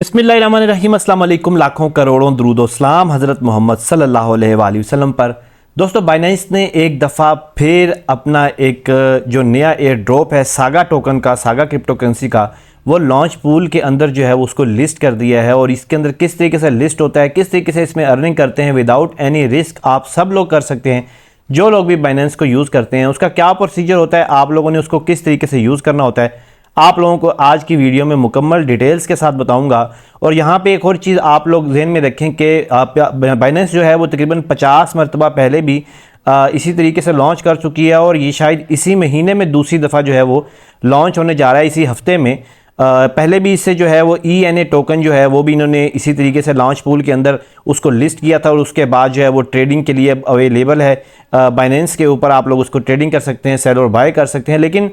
बिस्मिल्लाहिर्रहमानिर्रहीम, अस्सलाम वालेकुम। लाखों करोड़ों दुरूद व सलाम हज़रत मोहम्मद सल्लल्लाहु अलैहि वसल्लम पर। दोस्तों, बाइनेंस ने एक दफ़ा फिर अपना एक जो नया एयर ड्रॉप है सागा टोकन का, सागा क्रिप्टो करेंसी का, वो लॉन्च पूल के अंदर जो है वो उसको लिस्ट कर दिया है। और इसके अंदर किस तरीके से लिस्ट होता है, किस तरीके से इसमें अर्निंग करते हैं विदाउट एनी रिस्क, आप सब लोग कर सकते हैं। जो लोग भी बाइनेंस को यूज़ करते हैं उसका क्या प्रोसीजर होता है, आप लोगों ने उसको किस तरीके से यूज़ करना होता है, आप लोगों को आज की वीडियो में मुकम्मल डिटेल्स के साथ बताऊंगा। और यहाँ पे एक और चीज़ आप लोग ज़हन में रखें कि बाइनेंस जो है वो तकरीबन 50 मरतबा पहले भी इसी तरीके से लॉन्च कर चुकी है। और ये शायद इसी महीने में दूसरी दफ़ा जो है वो लॉन्च होने जा रहा है, इसी हफ्ते में। पहले भी इससे जो है वो ENA टोकन जो है वो भी इन्होंने इसी तरीके से लॉन्च पूल के अंदर उसको लिस्ट किया था। और उसके बाद जो है वो ट्रेडिंग के लिए अवेलेबल है बाइनेंस के ऊपर, आप लोग उसको ट्रेडिंग कर सकते हैं, सेल और बाय कर सकते हैं। लेकिन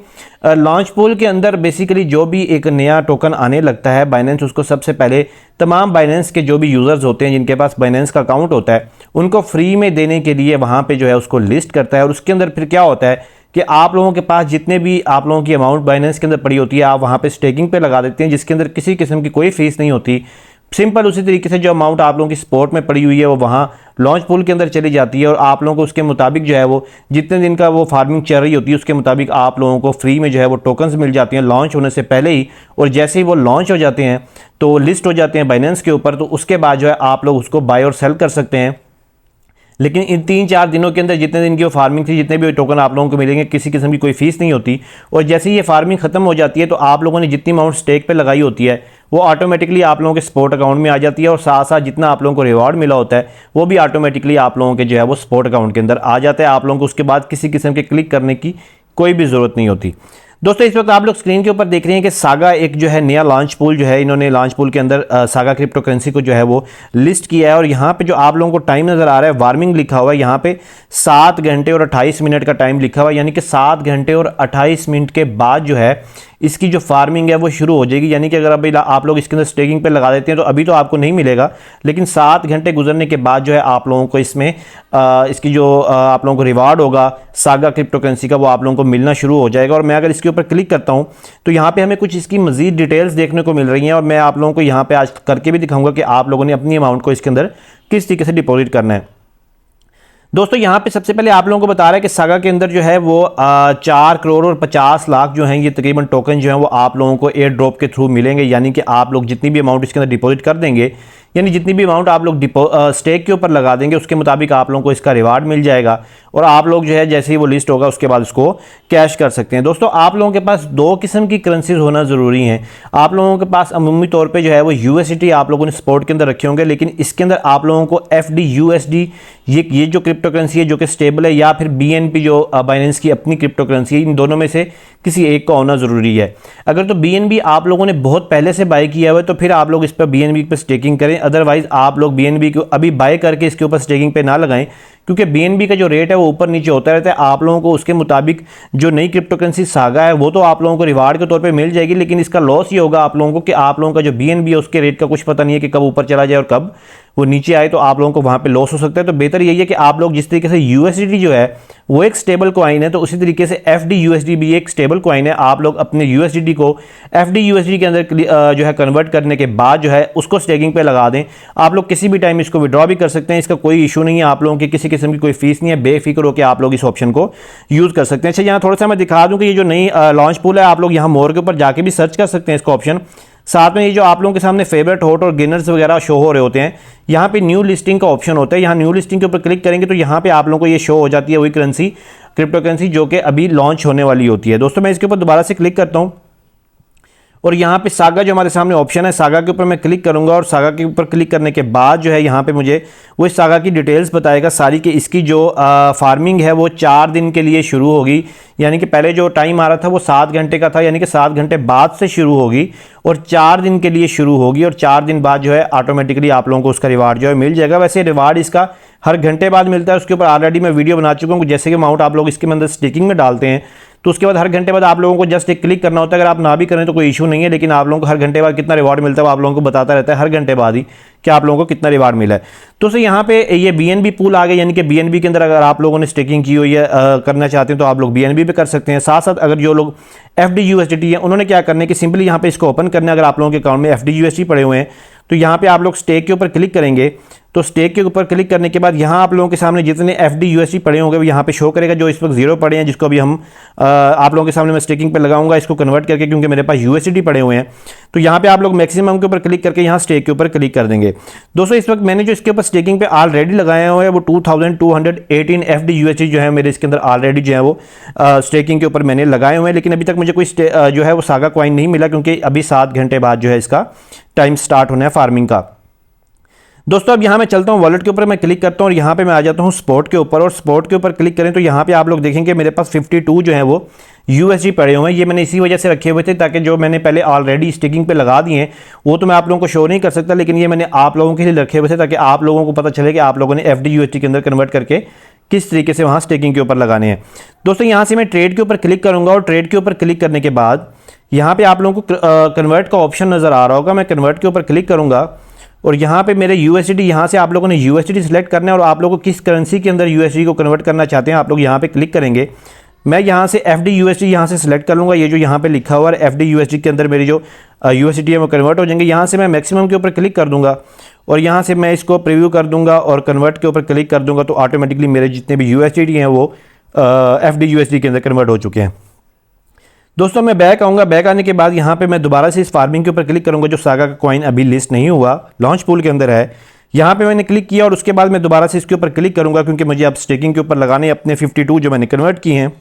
लॉन्च पूल के अंदर बेसिकली जो भी एक नया टोकन आने लगता है, बाइनेंस उसको सबसे पहले तमाम बाइनेंस के जो भी यूज़र्स होते हैं जिनके पास बाइनेंस का अकाउंट होता है उनको फ्री में देने के लिए वहाँ पर जो है उसको लिस्ट करता है। और उसके अंदर फिर क्या होता है कि आप लोगों के पास जितने भी आप लोगों की अमाउंट बाइनेंस के अंदर पड़ी होती है, आप वहाँ पे स्टेकिंग पे लगा देते हैं, जिसके अंदर किसी किस्म की कोई फीस नहीं होती। सिंपल उसी तरीके से जो अमाउंट आप लोगों की स्पॉट में पड़ी हुई है वो वहाँ लॉन्च पूल के अंदर चली जाती है। और आप लोगों को उसके मुताबिक जो है वो जितने दिन का वो फार्मिंग चल रही होती है उसके मुताबिक आप लोगों को फ्री में जो है वो टोकन्स मिल जाती हैं लॉन्च होने से पहले ही। और जैसे ही वो लॉन्च हो जाते हैं तो लिस्ट हो जाते हैं बाइनेंस के ऊपर, तो उसके बाद जो है आप लोग उसको बाय और सेल कर सकते हैं। लेकिन इन 3-4 दिनों के अंदर जितने दिन की वो फार्मिंग थी, जितने भी टोकन आप लोगों को मिलेंगे, किसी किस्म की कोई फीस नहीं होती। और जैसे ही ये फार्मिंग खत्म हो जाती है तो आप लोगों ने जितनी अमाउंट स्टेक पे लगाई होती है वो ऑटोमेटिकली आप लोगों के स्पॉट अकाउंट में आ जाती है। और साथ साथ जितना आप लोगों को रिवॉर्ड मिला होता है वो भी ऑटोमेटिकली आप लोगों के जो है वो स्पॉट अकाउंट के अंदर आ जाता है। आप लोगों को उसके बाद किसी किस्म के क्लिक करने की कोई भी ज़रूरत नहीं होती। दोस्तों, इस वक्त आप लोग स्क्रीन के ऊपर देख रहे हैं कि सागा एक जो है नया लॉन्च पूल जो है, इन्होंने लॉन्च पूल के अंदर सागा क्रिप्टो करेंसी को जो है वो लिस्ट किया है। और यहाँ पे जो आप लोगों को टाइम नज़र आ रहा है, वार्मिंग लिखा हुआ है, यहाँ पे 7 घंटे और 28 मिनट का टाइम लिखा हुआ है। यानी कि 7 घंटे और 28 मिनट के बाद जो है इसकी जो फार्मिंग है वो शुरू हो जाएगी। यानी कि अगर अभी आप लोग इसके अंदर स्टेकिंग पे लगा देते हैं तो अभी तो आपको नहीं मिलेगा, लेकिन 7 घंटे गुजरने के बाद जो है आप लोगों को इसमें इसकी जो आप लोगों को रिवार्ड होगा सागा क्रिप्टो करेंसी का, वो आप लोगों को मिलना शुरू हो जाएगा। और मैं अगर इसके ऊपर क्लिक करता हूं तो यहाँ पे हमें कुछ इसकी मजीद डिटेल्स देखने को मिल रही हैं। और मैं आप लोगों को यहाँ पे आज करके भी दिखाऊंगा कि आप लोगों ने अपनी अमाउंट को इसके अंदर किस तरीके से डिपॉजिट करना है। दोस्तों, यहाँ पे सबसे पहले आप लोगों को बता रहा है कि सागा के अंदर जो है वो 4 करोड़ और 50 लाख जो हैं ये तकरीबन टोकन जो हैं वो आप लोगों को एयर ड्रॉप के थ्रू मिलेंगे। यानी कि आप लोग जितनी भी अमाउंट इसके अंदर डिपॉजिट कर देंगे, यानी जितनी भी अमाउंट आप लोग स्टेक के ऊपर लगा देंगे, उसके मुताबिक आप लोगों को इसका रिवार्ड मिल जाएगा। और आप लोग जो है जैसे ही वो लिस्ट होगा उसके बाद उसको कैश कर सकते हैं। दोस्तों, आप लोगों के पास 2 किस्म की करेंसीज होना ज़रूरी हैं। आप लोगों के पास अमूमी तौर पे जो है वो USDT आप लोगों ने स्पॉट के अंदर रखे होंगे, लेकिन इसके अंदर आप लोगों को FD USD ये जो क्रिप्टो करेंसी है जो कि स्टेबल है, या फिर BNB जो बाइनेंस की अपनी क्रिप्टो करेंसी है, इन दोनों में से किसी एक का होना ज़रूरी है। अगर तो BNB आप लोगों ने बहुत पहले से बाय किया हुआ है तो फिर आप लोग इस पर BNB पर स्टेकिंग करें। अदरवाइज आप लोग BNB को अभी बाय करके इसके ऊपर स्टेकिंग पे ना लगाएं, क्योंकि BNB का जो रेट है वो ऊपर नीचे होता रहता है। आप लोगों को उसके मुताबिक जो नई क्रिप्टो करेंसी सागा है वो तो आप लोगों को रिवार्ड के तौर पे मिल जाएगी, लेकिन इसका लॉस ये होगा आप लोगों को कि आप लोगों का जो BNB है उसके रेट का कुछ पता नहीं है कि कब ऊपर चला जाए और कब वो नीचे आए, तो आप लोगों को वहाँ पे लॉस हो सकता है। तो बेहतर यही है कि आप लोग जिस तरीके से USDT जो है वो एक स्टेबल कॉइन है, तो उसी तरीके से FD USD भी एक स्टेबल कॉइन है। आप लोग अपने USDT को FD USD के अंदर जो है कन्वर्ट करने के बाद जो है उसको स्टेकिंग पे लगा दें। आप लोग किसी भी टाइम इसको विड्रॉ भी कर सकते हैं, इसका कोई इशू नहीं है। आप लोगों की किसी किस्म की कोई फीस नहीं है, बेफिक्र होकर आप लोग इस ऑप्शन को यूज़ कर सकते हैं। अच्छा, यहाँ थोड़ा सा मैं दिखा दूँ कि ये जो नई लॉन्च पूल है, आप लोग यहाँ मोर के ऊपर जाके भी सर्च कर सकते हैं इसका ऑप्शन। साथ में ये जो आप लोगों के सामने फेवरेट हॉट और गेनर्स वगैरह शो हो रहे होते हैं, यहाँ पे न्यू लिस्टिंग का ऑप्शन होता है। यहाँ न्यू लिस्टिंग के ऊपर क्लिक करेंगे तो यहाँ पे आप लोगों को ये शो हो जाती है वही करेंसी, क्रिप्टो करेंसी जो कि अभी लॉन्च होने वाली होती है। दोस्तों, मैं इसके ऊपर दोबारा से क्लिक करता हूँ और यहाँ पे सागा जो हमारे सामने ऑप्शन है, सागा के ऊपर मैं क्लिक करूंगा। और सागा के ऊपर क्लिक करने के बाद जो है यहाँ पे मुझे वो इस सागा की डिटेल्स बताएगा सारी, कि इसकी जो फार्मिंग है वो 4 दिन के लिए शुरू होगी। यानी कि पहले जो टाइम आ रहा था वो 7 घंटे का था, यानी कि 7 घंटे बाद से शुरू होगी और 4 दिन के लिए शुरू होगी। और 4 दिन बाद जो है ऑटोमेटिकली आप लोगों को उसका रिवार्ड जो है मिल जाएगा। वैसे रिवार्ड इसका हर घंटे बाद मिलता है, उसके ऊपर ऑलरेडी मैं वीडियो बना चुका हूँ। जैसे कि अमाउंट आप लोग इसके अंदर स्टेकिंग में डालते हैं तो उसके बाद हर घंटे बाद आप लोगों को जस्ट एक क्लिक करना होता है। अगर आप ना भी करें तो कोई इशू नहीं है, लेकिन आप लोगों को हर घंटे बाद कितना रिवार्ड मिलता है वो आप लोगों को बताता रहता है हर घंटे बाद ही कि आप लोगों को कितना रिवार्ड मिला है। दोस्तों यहाँ पे ये BNB पूल आ गया, यानी कि BNB के अंदर अगर आप लोगों ने स्टेकिंग की हुई है करना चाहते हैं तो आप लोग BNB पे कर सकते हैं। साथ साथ अगर जो लोग FD USDT है उन्होंने क्या करना है कि सिंपली यहाँ पे इसको ओपन करना है। अगर आप लोगों के अकाउंट में FD USD पड़े हुए हैं तो यहाँ पे आप लोग स्टेक के ऊपर क्लिक करेंगे। तो स्टेक के ऊपर क्लिक करने के बाद यहाँ आप लोगों के सामने जितने FD USD पड़े होंगे वो यहाँ पे शो करेगा। जो इस वक्त 0 पड़े हैं, जिसको अभी हम आप लोगों के सामने मैं स्टेकिंग पे लगाऊंगा इसको कन्वर्ट करके, क्योंकि मेरे पास USD पड़े हुए हैं। तो यहाँ पे आप लोग मैक्सिमम के ऊपर क्लिक करके यहाँ स्टेक के ऊपर क्लिक कर देंगे। दोस्तों इस वक्त मैंने जो इसके ऊपर स्टेकिंग पे ऑलरेडी लगाया हुआ है वो 2218 FD USD जो है मेरे इसके अंदर ऑलरेडी जो है वो स्टेकिंग के ऊपर मैंने लगाए हुए हैं। लेकिन अभी तक मुझे कोई जो है वो सागा कॉइन नहीं मिला, क्योंकि अभी 7 घंटे बाद जो है इसका टाइम स्टार्ट होना है फार्मिंग का। दोस्तों अब यहाँ मैं चलता हूँ वॉलेट के ऊपर, मैं क्लिक करता हूँ और यहाँ पे मैं आ जाता हूँ स्पॉट के ऊपर। और स्पॉट के ऊपर क्लिक करें तो यहाँ पे आप लोग देखेंगे मेरे पास 52 जो है वो USD पड़े हुए हैं। ये मैंने इसी वजह से रखे हुए थे ताकि जो मैंने पहले ऑलरेडी स्टेकिंग पे लगा दिए हैं वो तो मैं आप लोगों को शो नहीं कर सकता, लेकिन ये मैंने आप लोगों के लिए रखे हुए थे ताकि आप लोगों को पता चले कि आप लोगों ने FD USD के अंदर कन्वर्ट करके किस तरीके से वहाँ स्टेकिंग के ऊपर लगाने हैं। दोस्तों यहाँ से मैं ट्रेड के ऊपर क्लिक करूँगा और ट्रेड के ऊपर क्लिक करने के बाद यहाँ पे आप लोगों को कन्वर्ट का ऑप्शन नज़र आ रहा होगा। मैं कन्वर्ट के ऊपर क्लिक करूँगा और यहाँ पे मेरे USD, यहाँ से आप लोगों ने USD सिलेक्ट करना है और आप लोगों को किस करेंसी के अंदर USD को कन्वर्ट करना चाहते हैं आप लोग यहाँ पे क्लिक करेंगे। मैं यहाँ से FD USD यहाँ से सिलेक्ट कर लूँगा। ये जो यहाँ पे लिखा हुआ है FD USD के अंदर मेरी जो USD है वो कन्वर्ट हो जाएंगे। यहाँ से मैं मैक्सिमम के ऊपर क्लिक कर दूँगा और यहाँ से मैं इसको प्रीव्यू कर दूँगा और कन्वर्ट के ऊपर क्लिक कर दूँगा। तो ऑटोमेटिकली मेरे जितने भी USD हैं वो FD USD के अंदर कन्वर्ट हो चुके हैं। दोस्तों मैं बैक आऊँगा। बैक आने के बाद यहाँ पे मैं दोबारा से इस फार्मिंग के ऊपर क्लिक करूँगा। जो सागा का कॉइन अभी लिस्ट नहीं हुआ, लॉन्च पूल के अंदर है, यहाँ पे मैंने क्लिक किया और उसके बाद मैं दोबारा से इसके ऊपर क्लिक करूँगा, क्योंकि मुझे अब स्टेकिंग के ऊपर लगाने अपने 52 जो मैंने कन्वर्ट किए हैं।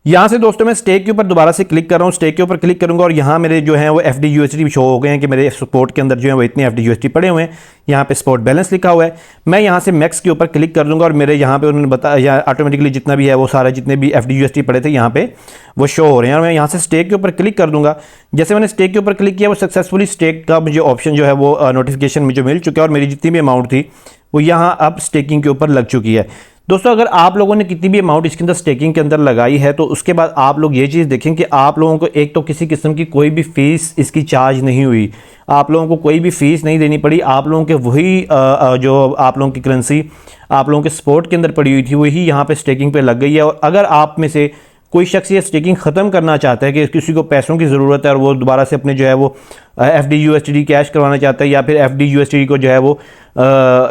यहाँ से दोस्तों मैं स्टेक के ऊपर दोबारा से क्लिक कर रहा हूँ। स्टेक के ऊपर क्लिक करूँगा और यहाँ मेरे जो है वो FD USD शो हो गए हैं कि मेरे स्पॉट के अंदर जो है वो इतने FD USD पड़े हुए हैं। यहाँ पे स्पॉट बैलेंस लिखा हुआ है। मैं यहाँ से मैक्स के ऊपर क्लिक कर दूंगा और मेरे यहाँ पे उन्होंने बताया ऑटोमेटिकली जितना भी है वो सारा जितने भी FD USD पड़े थे यहाँ पे वो शो हो रहे हैं। और मैं यहाँ से स्टेक के ऊपर क्लिक कर दूंगा। जैसे मैंने स्टेक के ऊपर क्लिक किया वो सक्सेसफुली स्टेक का मुझे ऑप्शन जो है वो नोटिफिकेशन मुझे मिल चुका है और मेरी जितनी भी अमाउंट थी वो यहाँ अब स्टेकिंग के ऊपर लग चुकी है। दोस्तों अगर आप लोगों ने कितनी भी अमाउंट इसके अंदर स्टेकिंग के अंदर लगाई है तो उसके बाद आप लोग ये चीज़ देखें कि आप लोगों को एक तो किसी किस्म की कोई भी फीस इसकी चार्ज नहीं हुई, आप लोगों को कोई भी फीस नहीं देनी पड़ी। आप लोगों के वही जो आप लोगों की करेंसी आप लोगों के स्पॉट के अंदर पड़ी हुई थी वही यहाँ पे स्टेकिंग पे लग गई है। और अगर आप में से कोई शख्स ये स्टेकिंग ख़त्म करना चाहता है कि किसी को पैसों की ज़रूरत है और वो दोबारा से अपने जो है वो FD USD कैश करवाना चाहता है या फिर FD USD को जो है वो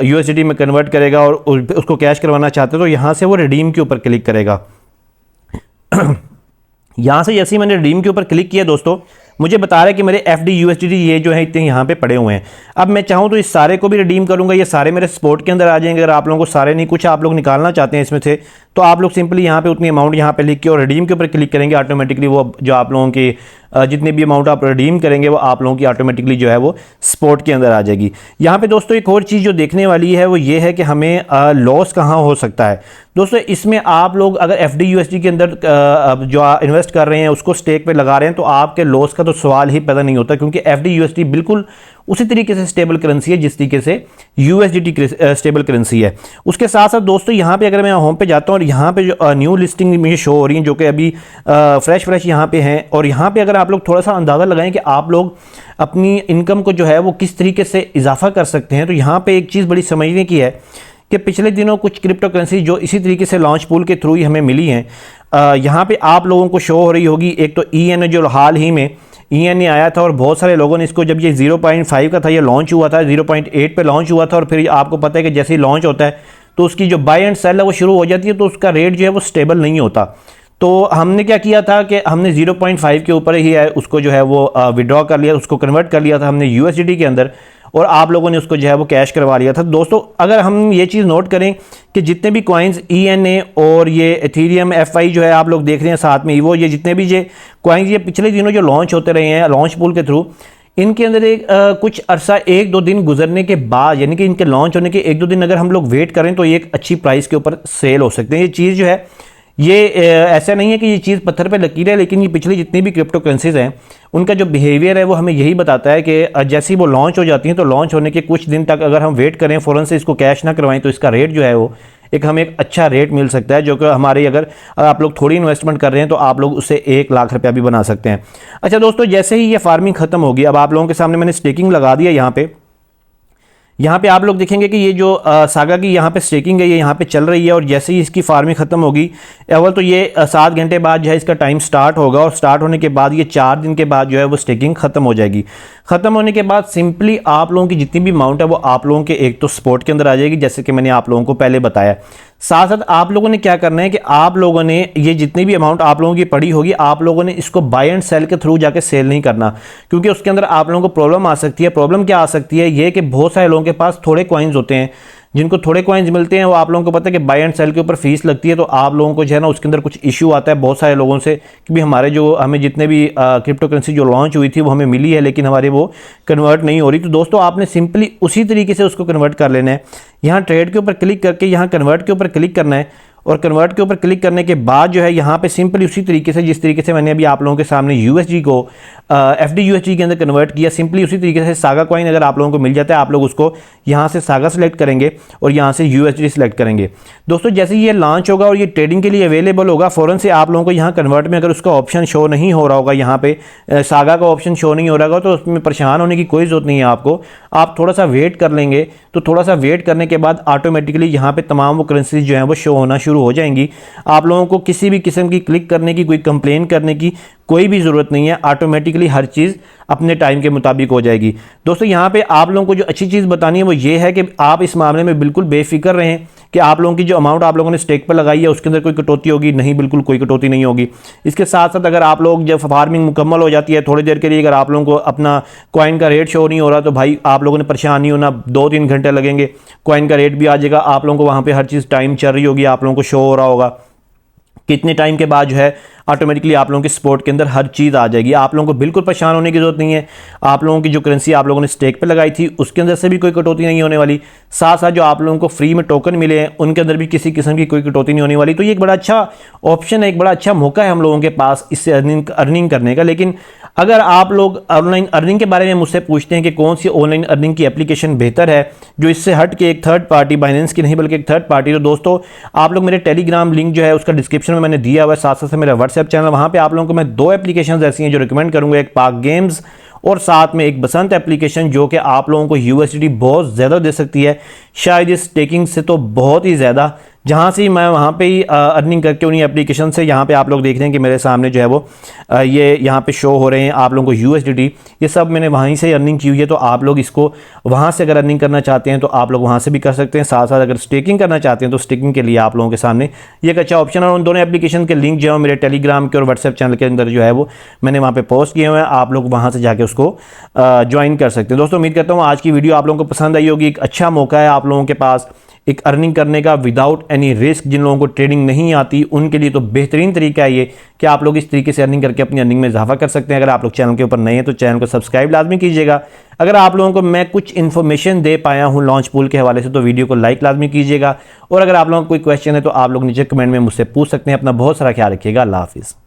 USD में कन्वर्ट करेगा और उसको कैश करवाना चाहते हैं तो यहाँ से वो रिडीम के ऊपर क्लिक करेगा। यहाँ से जैसे ही मैंने रिडीम के ऊपर क्लिक किया दोस्तों मुझे बता रहा है कि मेरे FD USD ये जो है इतने यहाँ पे पड़े हुए हैं। अब मैं चाहूँ तो इस सारे को भी रिडीम करूँगा, ये सारे मेरे स्पॉट के अंदर आ जाएंगे। अगर आप लोगों को सारे नहीं, कुछ आप लोग निकालना चाहते हैं इसमें से तो आप लोग सिंपली यहाँ पे उतनी अमाउंट यहाँ पे लिख के और रिडीम के ऊपर क्लिक करेंगे। ऑटोमेटिकली वो जो आप लोगों की जितनी भी अमाउंट आप रिडीम करेंगे वो आप लोगों की ऑटोमेटिकली जो है वो स्पॉट के अंदर आ जाएगी। यहाँ पे दोस्तों एक और चीज़ जो देखने वाली है वो ये है कि हमें लॉस कहाँ हो सकता है। दोस्तों इसमें आप लोग अगर FD USD के अंदर जो इन्वेस्ट कर रहे हैं उसको स्टेक पे लगा रहे हैं तो आपके लॉस का तो सवाल ही पैदा नहीं होता, क्योंकि FD USD बिल्कुल उसी तरीके से स्टेबल करेंसी है जिस तरीके से USDT स्टेबल करेंसी है। उसके साथ साथ दोस्तों यहाँ पे अगर मैं होम पे जाता हूँ और यहाँ पे जो न्यू लिस्टिंग मुझे शो हो रही है जो कि अभी फ्रेश यहाँ पे हैं, और यहाँ पे अगर आप लोग थोड़ा सा अंदाज़ा लगाएं कि आप लोग अपनी इनकम को जो है वो किस तरीके से इजाफा कर सकते हैं, तो यहाँ पे एक चीज़ बड़ी समझने की है कि पिछले दिनों कुछ क्रिप्टो करेंसी जो इसी तरीके से लॉन्च पूल के थ्रू ही हमें मिली हैं, यहाँ पे आप लोगों को शो हो रही होगी। एक तो ENA जो हाल ही में ENA आया था और बहुत सारे लोगों ने इसको, जब ये 0.5 का था ये लॉन्च हुआ था, 0.8 पे लॉन्च हुआ था और फिर आपको पता है कि जैसे ही लॉन्च होता है तो उसकी जो बाय एंड सेल है वो शुरू हो जाती है, तो उसका रेट जो है वो स्टेबल नहीं होता। तो हमने क्या किया था कि हमने 0.5 के ऊपर ही है उसको जो है वो विड्रॉ कर लिया, उसको कन्वर्ट कर लिया था हमने USDT के अंदर और आप लोगों ने उसको जो है वो कैश करवा लिया था। दोस्तों अगर हम ये चीज़ नोट करें कि जितने भी कॉइन्स ENA और ये एथेरियम FI जो है आप लोग देख रहे हैं साथ में ईवो, ये जितने भी ये कॉइन्स ये पिछले दिनों जो लॉन्च होते रहे हैं लॉन्च पूल के थ्रू, इनके अंदर एक कुछ अरसा 1-2 दिन गुजरने के बाद यानी कि इनके लॉन्च होने के 1-2 दिन अगर हम लोग वेट करें तो ये एक अच्छी प्राइस के ऊपर सेल हो सकते हैं। ये चीज़ जो है ये ऐसा नहीं है कि ये चीज़ पत्थर पे लकीर है, लेकिन ये पिछली जितनी भी क्रिप्टो करेंसीज हैं उनका जो बिहेवियर है वो हमें यही बताता है कि जैसे ही वो लॉन्च हो जाती हैं तो लॉन्च होने के कुछ दिन तक अगर हम वेट करें, फ़ौरन से इसको कैश ना करवाएं, तो इसका रेट जो है वो हमें एक अच्छा रेट मिल सकता है, जो कि हमारे अगर आप लोग थोड़ी इन्वेस्टमेंट कर रहे हैं तो आप लोग उससे 1 लाख रुपया भी बना सकते हैं। अच्छा दोस्तों, जैसे ही ये फार्मिंग ख़त्म होगी, अब आप लोगों के सामने मैंने स्टेकिंग लगा दिया यहाँ पे, यहाँ पे आप लोग देखेंगे कि ये जो सागा की यहाँ पे स्टेकिंग है ये यहाँ पे चल रही है, और जैसे ही इसकी फार्मिंग खत्म होगी, अव्वल तो ये 7 घंटे बाद जो है इसका टाइम स्टार्ट होगा, और स्टार्ट होने के बाद ये 4 दिन के बाद जो है वो स्टेकिंग खत्म हो जाएगी। खत्म होने के बाद सिंपली आप लोगों की जितनी भी अमाउंट है वो आप लोगों के एक तो स्पॉट के अंदर आ जाएगी, जैसे कि मैंने आप लोगों को पहले बताया। साथ साथ आप लोगों ने क्या करना है कि आप लोगों ने ये जितनी भी अमाउंट आप लोगों की पड़ी होगी, आप लोगों ने इसको बाय एंड सेल के थ्रू जाके सेल नहीं करना, क्योंकि उसके अंदर आप लोगों को प्रॉब्लम आ सकती है। प्रॉब्लम क्या आ सकती है, ये कि बहुत सारे लोगों के पास थोड़े कॉइन्स होते हैं, जिनको थोड़े कॉइन्स मिलते हैं, वो आप लोगों को पता है कि बाय एंड सेल के ऊपर फीस लगती है, तो आप लोगों को जो है ना उसके अंदर कुछ इशू आता है बहुत सारे लोगों से कि भी हमें जितने भी क्रिप्टो करेंसी जो लॉन्च हुई थी वो हमें मिली है, लेकिन हमारे वो कन्वर्ट नहीं हो रही। तो दोस्तों आपने सिंपली उसी तरीके से उसको कन्वर्ट कर लेना है। यहाँ ट्रेड के ऊपर क्लिक करके यहाँ कन्वर्ट के ऊपर क्लिक करना है, और कन्वर्ट के ऊपर क्लिक करने के बाद जो है यहाँ पे सिंपली उसी तरीके से जिस तरीके से मैंने अभी आप लोगों के सामने यूएसडी को एफडी यूएसडी के अंदर कन्वर्ट किया, सिंपली उसी तरीके से सागा कॉइन अगर आप लोगों को मिल जाता है, आप लोग उसको यहाँ से सागा सेलेक्ट करेंगे और यहाँ से यूएसडी सेलेक्ट करेंगे। दोस्तों जैसे ही ये लॉन्च होगा और ये ट्रेडिंग के लिए अवेलेबल होगा, फ़ौरन से आप लोगों को यहाँ कन्वर्ट में अगर उसका ऑप्शन शो नहीं हो रहा होगा, यहाँ पे सागा का ऑप्शन शो नहीं हो रहा होगा, तो उसमें परेशान होने की कोई ज़रूरत नहीं है आपको। आप थोड़ा सा वेट कर लेंगे, तो थोड़ा सा वेट करने के बाद ऑटोमेटिकली यहाँ पे तमाम वो करेंसीज जो हैं वो शो होना शुरू हो जाएंगी। आप लोगों को किसी भी किस्म की क्लिक करने की, कोई कंप्लेन करने की कोई भी ज़रूरत नहीं है, ऑटोमेटिकली हर चीज़ अपने टाइम के मुताबिक हो जाएगी। दोस्तों यहाँ पे आप लोगों को जो अच्छी चीज़ बतानी है वो ये है कि आप इस मामले में बिल्कुल बेफिक्र रहें कि आप लोगों की जो अमाउंट आप लोगों ने स्टेक पर लगाई है उसके अंदर कोई कटौती होगी, नहीं, बिल्कुल कोई कटौती नहीं होगी। इसके साथ साथ अगर आप लोग जब फार्मिंग मुकम्मल हो जाती है थोड़ी देर के लिए, अगर आप लोगों को अपना कॉइन का रेट शो नहीं हो रहा, तो भाई आप लोगों ने परेशान नहीं होना, 2-3 घंटे लगेंगे, कॉइन का रेट भी आ जाएगा, आप लोगों को वहाँ पर हर चीज़ टाइम चल रही होगी, आप लोगों को शो हो रहा होगा। कितने टाइम के बाद जो है ऑटोमेटिकली आप लोगों के स्पॉट के अंदर हर चीज़ आ जाएगी। आप लोगों को बिल्कुल परेशान होने की जरूरत नहीं है। आप लोगों की जो करेंसी आप लोगों ने स्टेक पे लगाई थी उसके अंदर से भी कोई कटौती नहीं होने वाली। साथ साथ जो आप लोगों को फ्री में टोकन मिले हैं उनके अंदर भी किसी किस्म की कोई कटौती नहीं होने वाली। तो ये एक बड़ा अच्छा ऑप्शन है, एक बड़ा अच्छा मौका है हम लोगों के पास इससे अर्निंग करने का। लेकिन अगर आप लोग ऑनलाइन अर्निंग के बारे में मुझसे पूछते हैं कि कौन सी ऑनलाइन अर्निंग की एप्लीकेशन बेहतर है जो इससे हट के एक थर्ड पार्टी, बाइनेंस की नहीं बल्कि एक थर्ड पार्टी, तो दोस्तों आप लोग मेरे टेलीग्राम लिंक जो है उसका डिस्क्रिप्शन में मैंने दिया हुआ है, साथ साथ मेरा व्हाट्सएप चैनल, वहाँ पे आप लोगों को मैं 2 एप्लीकेशंस ऐसी हैं जो रिकमेंड करूँगा, एक पाक गेम्स और साथ में एक बसंत एप्लीकेशन, जो कि आप लोगों को यूएसडी बहुत ज़्यादा दे सकती है, शायद इस स्टेकिंग से तो बहुत ही ज़्यादा। जहाँ से मैं वहाँ पे ही अर्निंग करके उन्हीं एप्लीकेशन से, यहाँ पे आप लोग देख रहे हैं कि मेरे सामने जो है वो ये यहाँ पे शो हो रहे हैं आप लोगों को यूएसडीटी, ये सब मैंने वहीं से अर्निंग की हुई है। तो आप लोग इसको वहाँ से अगर अर्निंग करना चाहते हैं तो आप लोग वहाँ से भी कर सकते हैं। साथ साथ अगर स्टेकिंग करना चाहते हैं तो स्टेकिंग के लिए आप लोगों के सामने ये एक अच्छा ऑप्शन है। उन दोनों एप्लीकेशन के लिंक जो है मेरे टेलीग्राम के और व्हाट्सएप चैनल के अंदर जो है वो मैंने वहाँ पर पोस्ट किए हुए हैं, आप लोग वहाँ से जाके उसको ज्वाइन कर सकते हैं। दोस्तों उम्मीद करता हूँ आज की वीडियो आप लोगों को पसंद आई होगी। एक अच्छा मौका है आप लोगों के पास एक अर्निंग करने का विदाउट एनी रिस्क। जिन लोगों को ट्रेडिंग नहीं आती उनके लिए तो बेहतरीन तरीका है ये कि आप लोग इस तरीके से अर्निंग करके अपनी अर्निंग में इजाफा कर सकते हैं। अगर आप लोग चैनल के ऊपर नए हैं तो चैनल को सब्सक्राइब लाजमी कीजिएगा। अगर आप लोगों को मैं कुछ इन्फॉर्मेशन दे पाया हूँ लॉन्च पूल के हवाले से तो वीडियो को लाइक लाजमी कीजिएगा। और अगर आप लोगों को कोई क्वेश्चन है तो आप लोग नीचे कमेंट में मुझसे पूछ सकते हैं। अपना बहुत सारा ख्याल रखिएगा। अल्लाह हाफिज़।